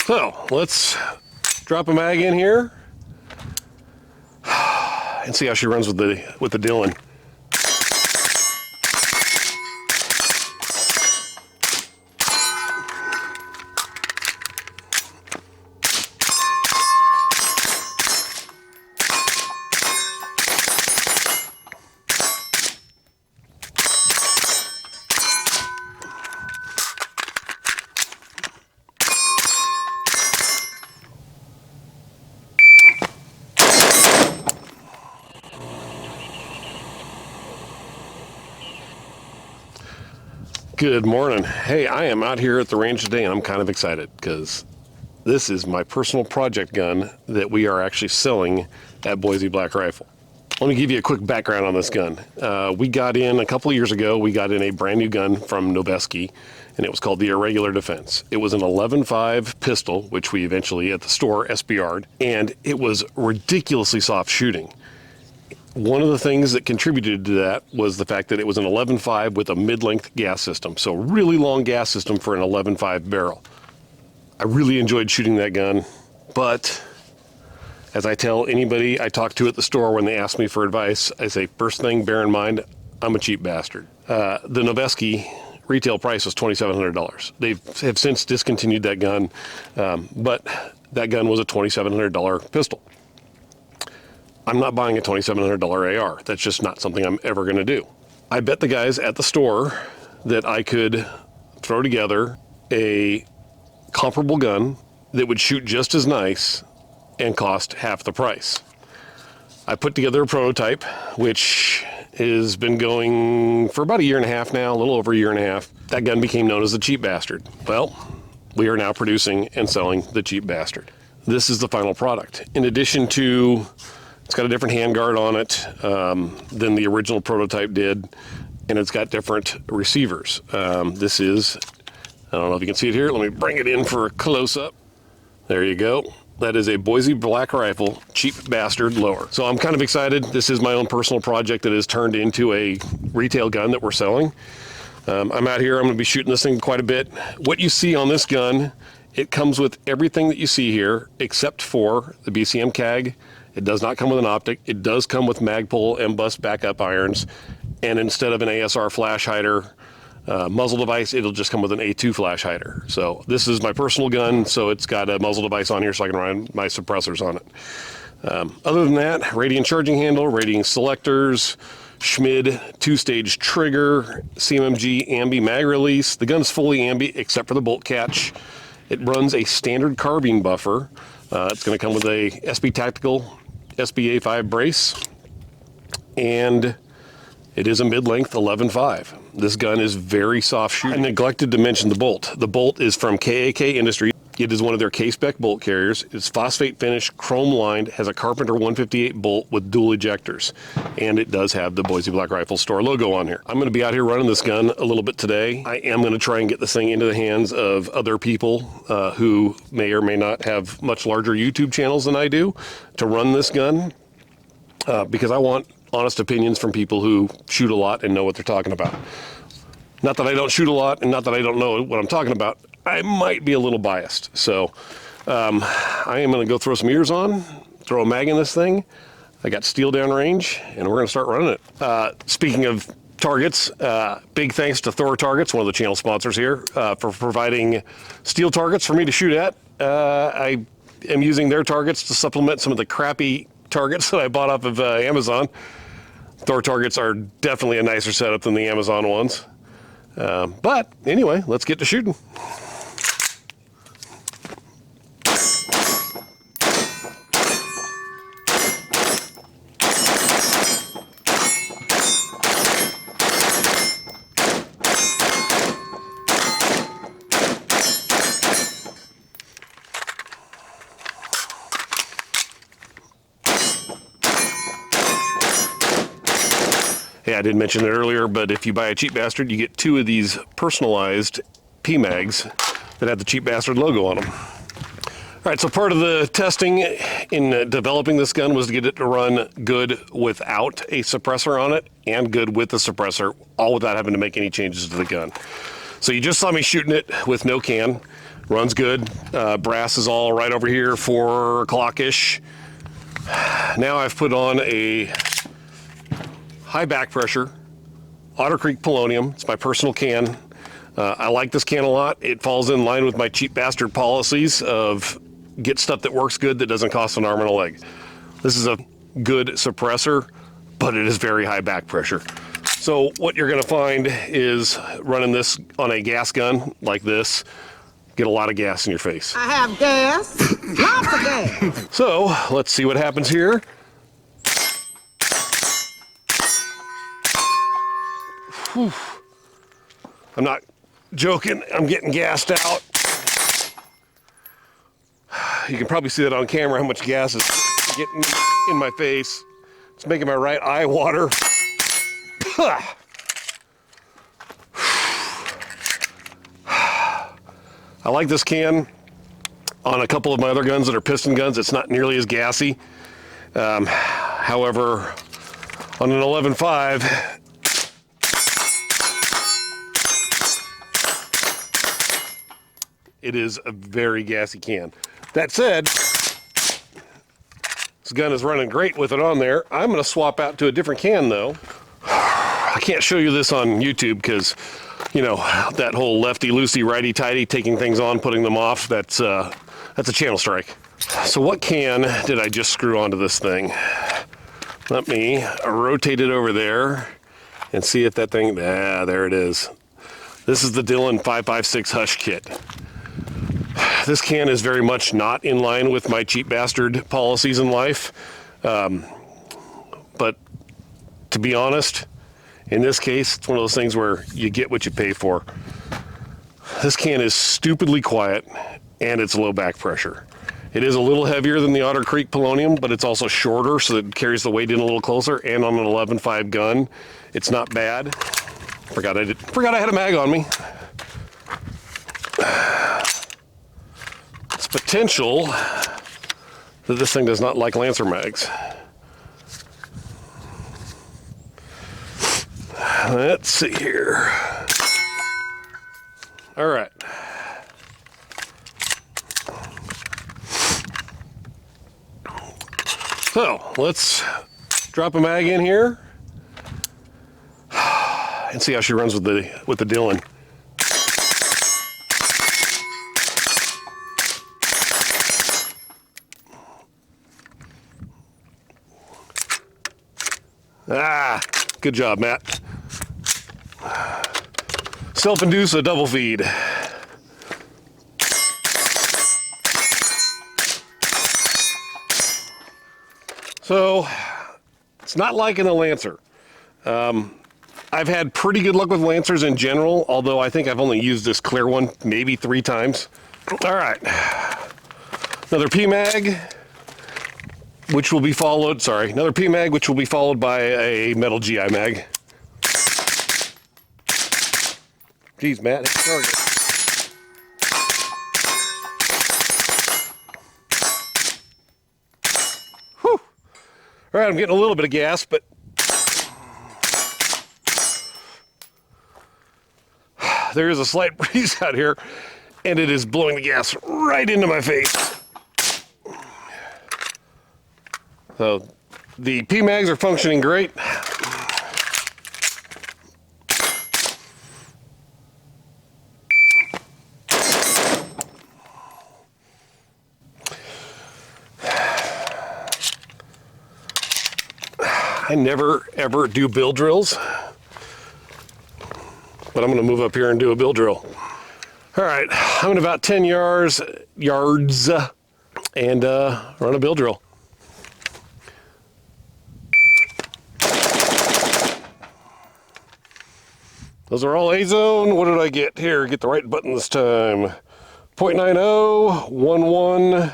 So let's drop a mag in here and see how she runs with the Dillon. Good morning. Hey, I am out here at the range today and I'm kind of excited because this is my personal project gun that we are actually selling at Boise Black Rifle. Let me give you a quick background on this gun. We got in a couple of years ago, we got in a brand new gun from Noveske, and it was called the Irregular Defense. It was an 11.5 pistol, which we eventually at the store SBR'd, and it was ridiculously soft shooting. One of the things that contributed to that was the fact that it was an 11.5 with a mid-length gas system. So really long gas system for an 11.5 barrel. I really enjoyed shooting that gun, but as I tell anybody I talk to at the store when they ask me for advice, I say, first thing, bear in mind, I'm a cheap bastard. The Noveske retail price was $2,700. They have since discontinued that gun, but that gun was a $2,700 pistol. I'm not buying a $2,700 AR. That's just not something I'm ever going to do. I bet the guys at the store that I could throw together a comparable gun that would shoot just as nice and cost half the price. I put together a prototype, which has been going for about a year and a half now, a little over a year and a half. That gun became known as the Cheap Bastard. Well, we are now producing and selling the Cheap Bastard. This is the final product. In addition to it's got a different handguard on it than the original prototype did, and it's got different receivers. This is, I don't know if you can see it here. Let me bring it in for a close-up. There you go. That is a Boise Black Rifle Cheap Bastard lower. So I'm kind of excited. This is my own personal project that has turned into a retail gun that we're selling. I'm out here. I'm going to be shooting this thing quite a bit. What you see on this gun, it comes with everything that you see here except for the BCM CAG. It does not come with an optic. It does come with Magpul M-Bus backup irons. And instead of an ASR flash hider muzzle device, it'll just come with an A2 flash hider. So this is my personal gun, so it's got a muzzle device on here so I can run my suppressors on it. Other than that, radiant charging handle, radiant selectors, Schmid 2-stage trigger, CMMG ambi mag release. The gun's fully ambi except for the bolt catch. It runs a standard carbine buffer. It's going to come with a SB Tactical SBA5 brace, and it is a mid-length 11.5. This gun is very soft shooting. I neglected to mention the bolt. The bolt is from KAK Industries. It is one of their K-spec bolt carriers. It's phosphate finish, chrome lined, has a Carpenter 158 bolt with dual ejectors, and it does have the Boise Black Rifle store logo on here. I'm going to be out here running this gun a little bit today. I am going to try and get this thing into the hands of other people who may or may not have much larger YouTube channels than I do to run this gun because I want honest opinions from people who shoot a lot and know what they're talking about. Not that I don't shoot a lot and not that I don't know what I'm talking about. I might be a little biased. So I am going to go throw some ears on, throw a mag in this thing. I got steel down range, and we're going to start running it. Speaking of targets, big thanks to Thor Targets, one of the channel sponsors here, for providing steel targets for me to shoot at. I am using their targets to supplement some of the crappy targets that I bought off of Amazon. Thor Targets are definitely a nicer setup than the Amazon ones. But anyway, let's get to shooting. Yeah, I didn't mention it earlier, but if you buy a Cheap Bastard, you get 2 of these personalized PMags that have the Cheap Bastard logo on them. All right, so part of the testing in developing this gun was to get it to run good without a suppressor on it and good with the suppressor, all without having to make any changes to the gun. So you just saw me shooting it with no can. Runs good. Brass is all right over here, 4 o'clock-ish. Now I've put on a high back pressure Otter Creek polonium. It's my personal can. I like this can a lot. It falls in line with my cheap bastard policies of get stuff that works good that doesn't cost an arm and a leg. This is a good suppressor, but it is very high back pressure. So what you're gonna find is running this on a gas gun like this, get a lot of gas in your face. I have gas, lots of gas. So let's see what happens here. Whew. I'm not joking, I'm getting gassed out. You can probably see that on camera, how much gas is getting in my face. It's making my right eye water. I like this can on a couple of my other guns that are piston guns. It's not nearly as gassy. However, on an 11.5, it is a very gassy can. That said, this gun is running great with it on there. I'm gonna swap out to a different can though. I can't show you this on YouTube because, you know, that whole lefty-loosey, righty-tighty, taking things on, putting them off, that's a channel strike. So what can did I just screw onto this thing? Let me rotate it over there and see if that thing, there it is. This is the Dillon 5.56 Hush kit. This can is very much not in line with my cheap bastard policies in life. But to be honest, in this case, it's one of those things where you get what you pay for. This can is stupidly quiet and it's low back pressure. It is a little heavier than the Otter Creek polonium, but it's also shorter, so it carries the weight in a little closer. And on an 11.5 gun, it's not bad. Forgot I had a mag on me. It's potential that this thing does not like Lancer mags. Let's see here. All right. So let's drop a mag in here and see how she runs with the Dillon. Good job, Matt. Self-induce a double feed. So, it's not like in the Lancer. I've had pretty good luck with Lancers in general, although I think I've only used this clear one maybe 3 times. All right, another PMag, which will be followed, another PMag, which will be followed by a metal GI mag. Geez, Matt, hit the target. Whew. All right, I'm getting a little bit of gas, but there is a slight breeze out here, and it is blowing the gas right into my face. So the PMags are functioning great. I never ever do build drills, but I'm going to move up here and do a build drill. All right, I'm in about 10 yards and run a build drill. Those are all A-zone. What did I get here? Get the right button this time. 0.90, 11,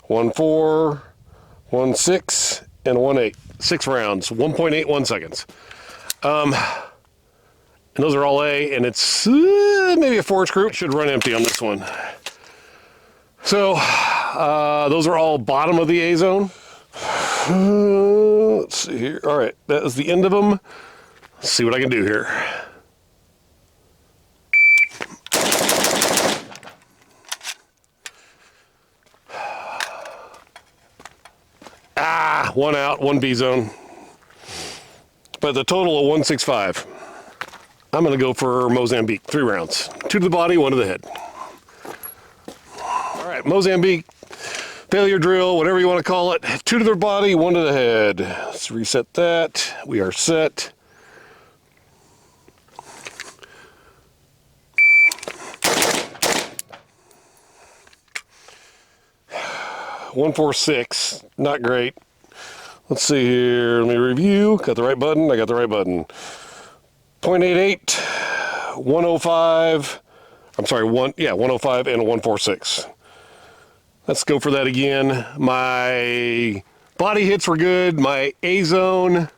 12, 14, 16, and 18. 6 rounds, 1.81 seconds. And those are all A, and it's maybe a 4 screw. Should run empty on this one. So those are all bottom of the A-zone. Let's see here. All right, that is the end of them. Let's see what I can do here. one out, one B zone. But the total of 165. I'm going to go for Mozambique, 3 rounds. 2 to the body, 1 to the head. All right, Mozambique, failure drill, whatever you want to call it. 2 to the body, 1 to the head. Let's reset that. We are set. .146, not great. Let's see here. Let me review. Got the right button. I got the right button. .88, 105. I'm sorry, 105 and a 146. Let's go for that again. My body hits were good. My A zone,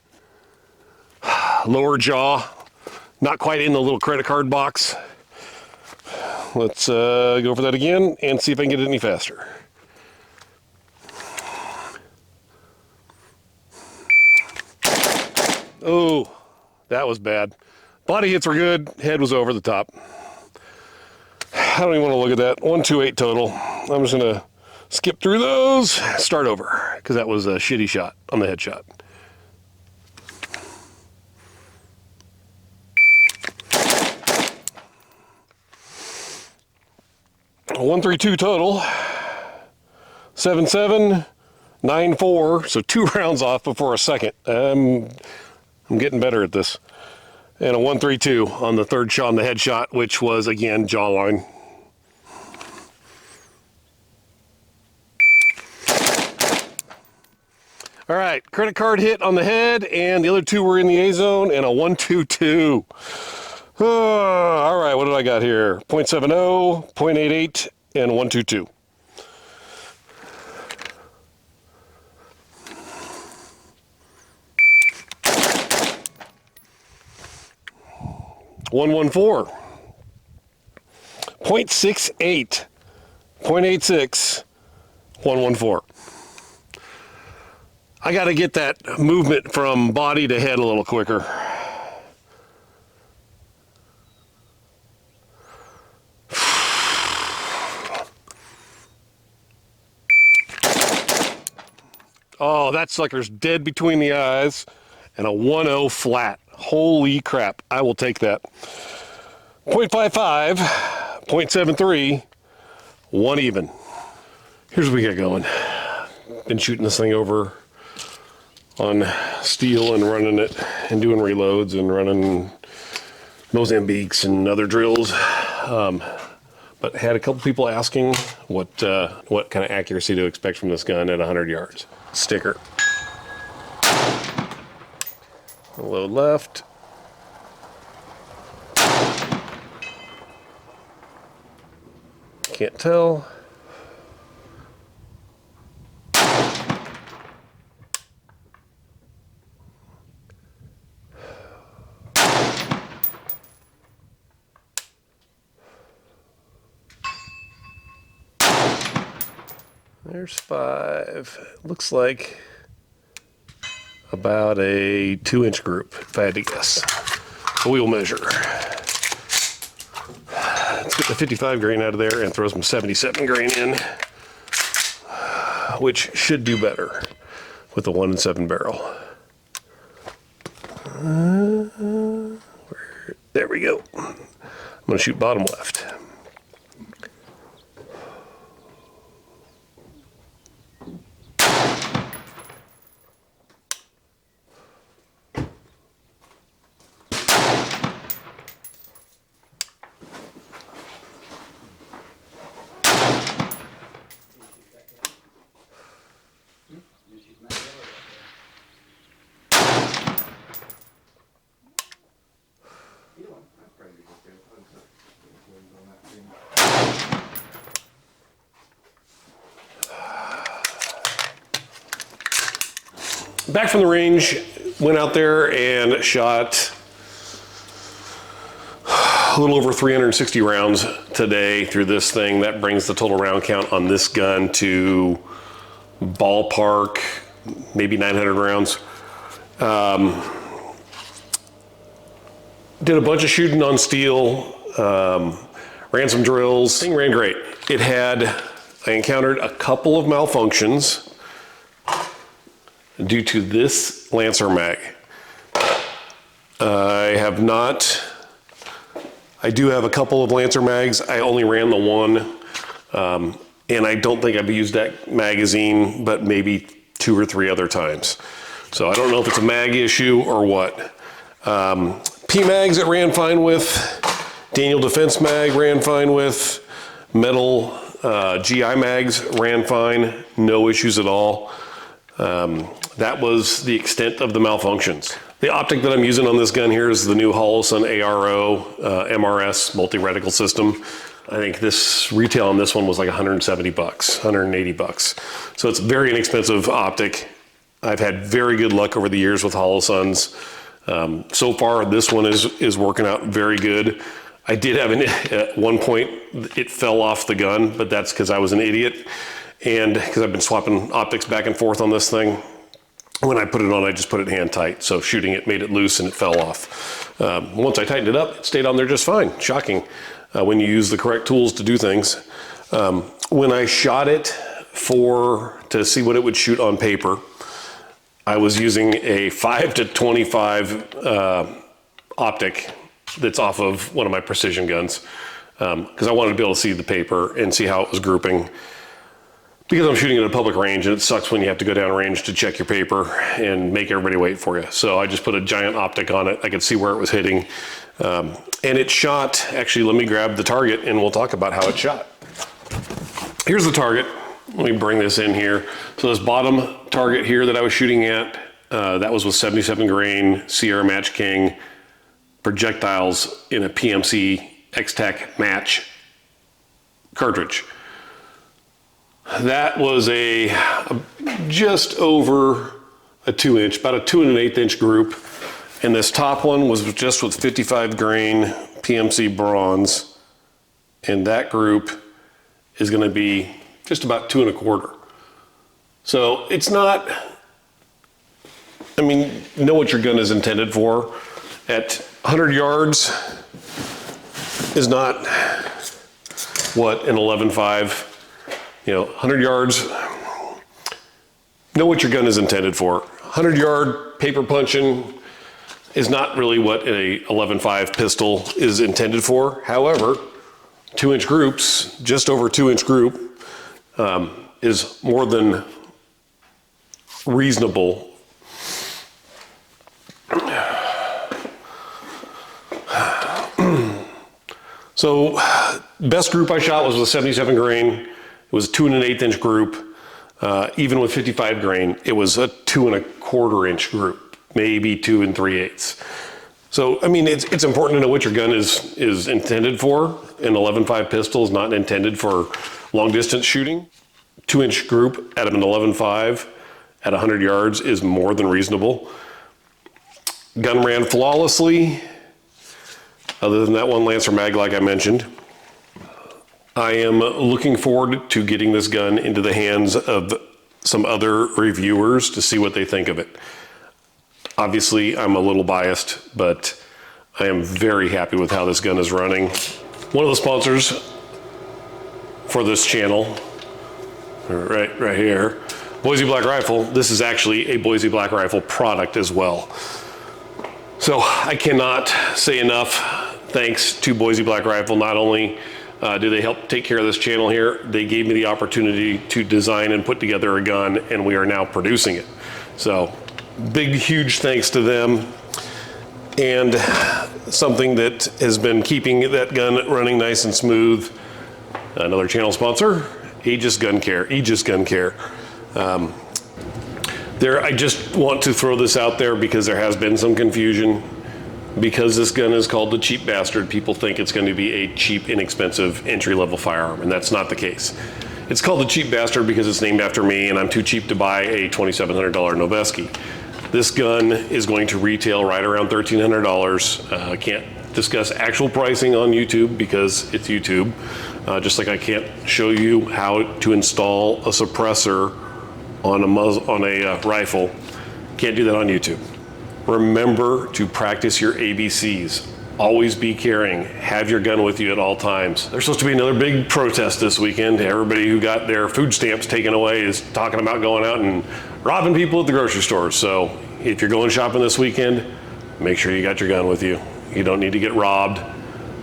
lower jaw, not quite in the little credit card box. Let's go for that again and see if I can get it any faster. Oh, that was bad. Body hits were good. Head was over the top. I don't even want to look at that. 128 total. I'm just going to skip through those. Start over, because that was a shitty shot on the headshot. A 132 total. 77, 94. So 2 rounds off before a second. I'm getting better at this. And a 132 on the third shot on the headshot, which was, again, jawline. All right, credit card hit on the head, and the other 2 were in the A zone, and a 122. All right, what did I got here? .70, .88, and a 122. .114, .68, .86, 114. I got to get that movement from body to head a little quicker. Oh, that sucker's dead between the eyes, and a 1-0 flat. Holy crap, I will take that. .55, .73, 1 even. Here's what we got going. Been shooting this thing over on steel and running it and doing reloads and running Mozambiques and other drills. But had a couple people asking what kind of accuracy to expect from this gun at 100 yards. Sticker. Load left. Can't tell. There's 5. Looks like about a 2-inch group, if I had to guess. So we will measure. Let's get the 55 grain out of there and throw some 77 grain in, which should do better with the 1 7 barrel. There we go. I'm going to shoot bottom left. Back from the range, went out there and shot a little over 360 rounds today through this thing. That brings the total round count on this gun to ballpark, maybe 900 rounds. Did a bunch of shooting on steel, ran some drills. Thing ran great. I encountered a couple of malfunctions. due to this Lancer mag. I have not, I do have a couple of Lancer mags. I only ran the one, and I don't think I've used that magazine, but maybe 2 or 3 other times. So I don't know if it's a mag issue or what. P-mags it ran fine with. Daniel Defense mag ran fine with. Metal GI mags ran fine. No issues at all. That was the extent of the malfunctions. The optic that I'm using on this gun here is the new Holosun ARO MRS multi-reticle system. I think this retail on this one was like 170 bucks, 180 bucks. So it's a very inexpensive optic. I've had very good luck over the years with Holosuns. So far, this one is working out very good. I did have at one point, it fell off the gun, but that's because I was an idiot. And because I've been swapping optics back and forth on this thing. When I put it on, I just put it hand tight. So shooting it made it loose and it fell off. Once I tightened it up, it stayed on there just fine. Shocking when you use the correct tools to do things. When I shot it to see what it would shoot on paper, I was using a 5 to 25 optic that's off of one of my precision guns because I wanted to be able to see the paper and see how it was grouping. Because I'm shooting at a public range and it sucks when you have to go down range to check your paper and make everybody wait for you. So I just put a giant optic on it. I could see where it was hitting. And it shot, actually let me grab the target and we'll talk about how it shot. Here's the target. Let me bring this in here. So this bottom target here that I was shooting at, that was with 77 grain Sierra Match King projectiles in a PMC X-Tac match cartridge. That was just over a 2-inch, about a 2 1/8 inch group. And this top one was just with 55 grain PMC bronze. And that group is gonna be just about 2 1/4. So it's not, I mean, you know what your gun is intended for. At 100 yards is not what an 11.5, 100 yards, know what your gun is intended for. 100 yard paper punching is not really what a 11.5 pistol is intended for. However, 2-inch groups, just over 2-inch group, is more than reasonable. So, best group I shot was with 77 grain. It was a 2 1/8 inch group. Even with 55 grain, it was a 2 1/4 inch group, maybe 2 3/8. So, I mean, it's important to know what your gun is intended for. An 11.5 pistol is not intended for long distance shooting. 2-inch group out of an 11.5 at 100 yards is more than reasonable. Gun ran flawlessly, other than that one Lancer mag like I mentioned. I am looking forward to getting this gun into the hands of some other reviewers to see what they think of it. Obviously, I'm a little biased, but I am very happy with how this gun is running. One of the sponsors for this channel, right here, Boise Black Rifle. This is actually a Boise Black Rifle product as well. So I cannot say enough thanks to Boise Black Rifle. Not only do they help take care of this channel here, they gave me the opportunity to design and put together a gun, and we are now producing it. So big, huge thanks to them. And something that has been keeping that gun running nice and smooth, another channel sponsor, Aegis Gun Care. I just want to throw this out there because there has been some confusion. Because this gun is called the Cheap Bastard, people think it's going to be a cheap, inexpensive, entry-level firearm, and that's not the case. It's called the Cheap Bastard because it's named after me, and I'm too cheap to buy a $2,700 Noveske. This gun is going to retail right around $1,300. I can't discuss actual pricing on YouTube because it's YouTube. Just like I can't show you how to install a suppressor on a rifle. Can't do that on YouTube. Remember to practice your ABCs. Always be carrying. Have your gun with you at all times. There's supposed to be another big protest this weekend. Everybody who got their food stamps taken away is talking about going out and robbing people at the grocery stores. So if you're going shopping this weekend, make sure you got your gun with you. You don't need to get robbed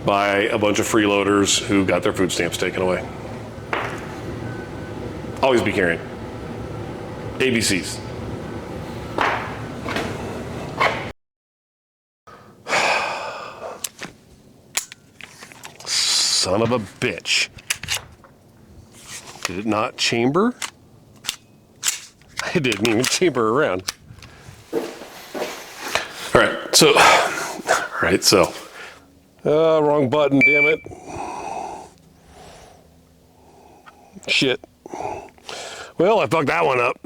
by a bunch of freeloaders who got their food stamps taken away. Always be carrying. ABCs. Son of a bitch. Did it not chamber? It didn't even chamber around. Alright, so. Wrong button, damn it. Shit. Well, I fucked that one up.